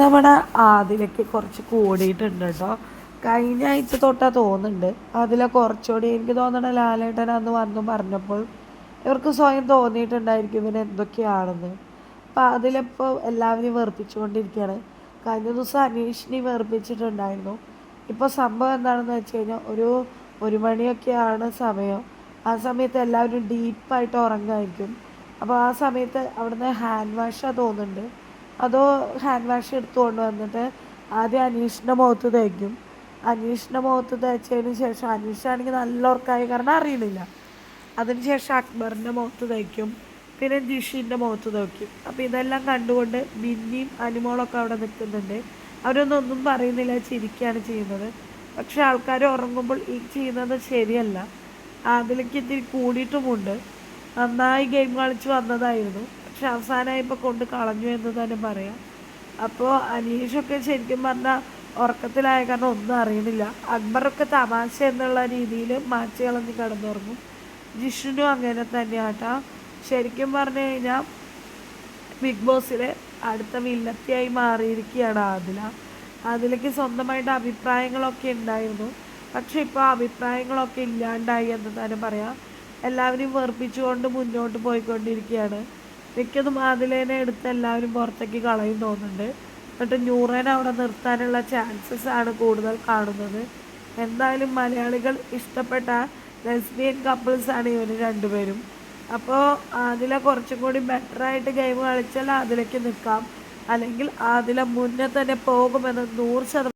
നമ്മുടെ ആദിലക്ക് കുറച്ച് കൂടിയിട്ടുണ്ട് കേട്ടോ. കഴിഞ്ഞ ആഴ്ച തൊട്ടാ തോന്നുന്നുണ്ട് അതിലെ കുറച്ചുകൂടി. എനിക്ക് തോന്നണ ലാലേട്ടൻ അന്ന് വന്നു പറഞ്ഞപ്പോൾ ഇവർക്ക് സ്വയം തോന്നിയിട്ടുണ്ടായിരിക്കും ഇവന് എന്തൊക്കെയാണെന്ന്. അപ്പം അതിലിപ്പോൾ എല്ലാവരെയും വെറുപ്പിച്ചുകൊണ്ടിരിക്കുകയാണ്. കഴിഞ്ഞ ദിവസം അനീഷിനെ വെറുപ്പിച്ചിട്ടുണ്ടായിരുന്നു. ഇപ്പോൾ സംഭവം എന്താണെന്ന് വെച്ച് കഴിഞ്ഞാൽ ഒരു മണിയൊക്കെയാണ് സമയം. ആ സമയത്ത് എല്ലാവരും ഡീപ്പായിട്ട് ഉറങ്ങായിരിക്കും. അപ്പോൾ ആ സമയത്ത് അവിടുന്ന് ഹാൻഡ് വാഷാണ് തോന്നുന്നുണ്ട്, അതോ ഹാൻഡ് വാഷ് എടുത്തുകൊണ്ട് വന്നിട്ട് ആദ്യം അനീഷിൻ്റെ മുഖത്ത് തേക്കും. അനീഷിൻ്റെ മുഖത്ത് തേച്ചതിന് ശേഷം അനീഷാണെങ്കിൽ നല്ല ഉറക്കമായ കാരണം അറിയണില്ല. അതിന് ശേഷം അക്ബറിൻ്റെ മുഖത്ത് തേക്കും, പിന്നെ ജിഷിൻ്റെ മുഖത്ത് തേക്കും. അപ്പോൾ ഇതെല്ലാം കണ്ടുകൊണ്ട് മിന്നിയും അനുമോളൊക്കെ അവിടെ നിൽക്കുന്നുണ്ട്. അവരൊന്നും പറയുന്നില്ല, ചിരിക്കുകയാണ് ചെയ്യുന്നത്. പക്ഷെ ആൾക്കാർ ഉറങ്ങുമ്പോൾ ഈ ചെയ്യുന്നത് ശരിയല്ല. അതിലേക്ക് ഇത്തിരി കൂടിയിട്ടുമുണ്ട്. നന്നായി ഗെയിം കളിച്ച് വന്നതായിരുന്നു, പക്ഷെ അവസാനമായപ്പോൾ കൊണ്ട് കളഞ്ഞു എന്ന് തന്നെ പറയാം. അപ്പോൾ അനീഷൊക്കെ ശരിക്കും പറഞ്ഞാൽ ഉറക്കത്തിലായ കാരണം ഒന്നും അറിയണില്ല. അക്ബറൊക്കെ തമാശ എന്നുള്ള രീതിയിൽ മാറ്റി കളഞ്ഞ് കിടന്നുറങ്ങും. ജിഷ്ണുനും അങ്ങനെ തന്നെയാട്ടാ. ശരിക്കും പറഞ്ഞു കഴിഞ്ഞാൽ ബിഗ് ബോസിലെ അടുത്ത വില്ലത്തിയായി മാറിയിരിക്കുകയാണ് ആദില. അതിലേക്ക് സ്വന്തമായിട്ട് അഭിപ്രായങ്ങളൊക്കെ ഉണ്ടായിരുന്നു, പക്ഷെ ഇപ്പോൾ അഭിപ്രായങ്ങളൊക്കെ ഇല്ലാണ്ടായി എന്ന് തന്നെ പറയാം. എല്ലാവരെയും വെറുപ്പിച്ചുകൊണ്ട് മുന്നോട്ട് പോയിക്കൊണ്ടിരിക്കുകയാണ്. മിക്കതും ആദിലേനെ എടുത്ത് എല്ലാവരും പുറത്തേക്ക് കളയും തോന്നുന്നുണ്ട്. എന്നിട്ട് നൂറേനെ അവിടെ നിർത്താനുള്ള ചാൻസസ് ആണ് കൂടുതൽ കാണുന്നത്. എന്തായാലും മലയാളികൾ ഇഷ്ടപ്പെട്ട ലെസ്ബിയൻ കപ്പിൾസാണ് ഇവർ രണ്ടുപേരും. അപ്പോൾ അതിലെ കുറച്ചും കൂടി ബെറ്ററായിട്ട് ഗെയിം കളിച്ചാൽ അതിലേക്ക് നിൽക്കാം, അല്ലെങ്കിൽ അതിലെ മുന്നേ തന്നെ പോകുമെന്ന് 100%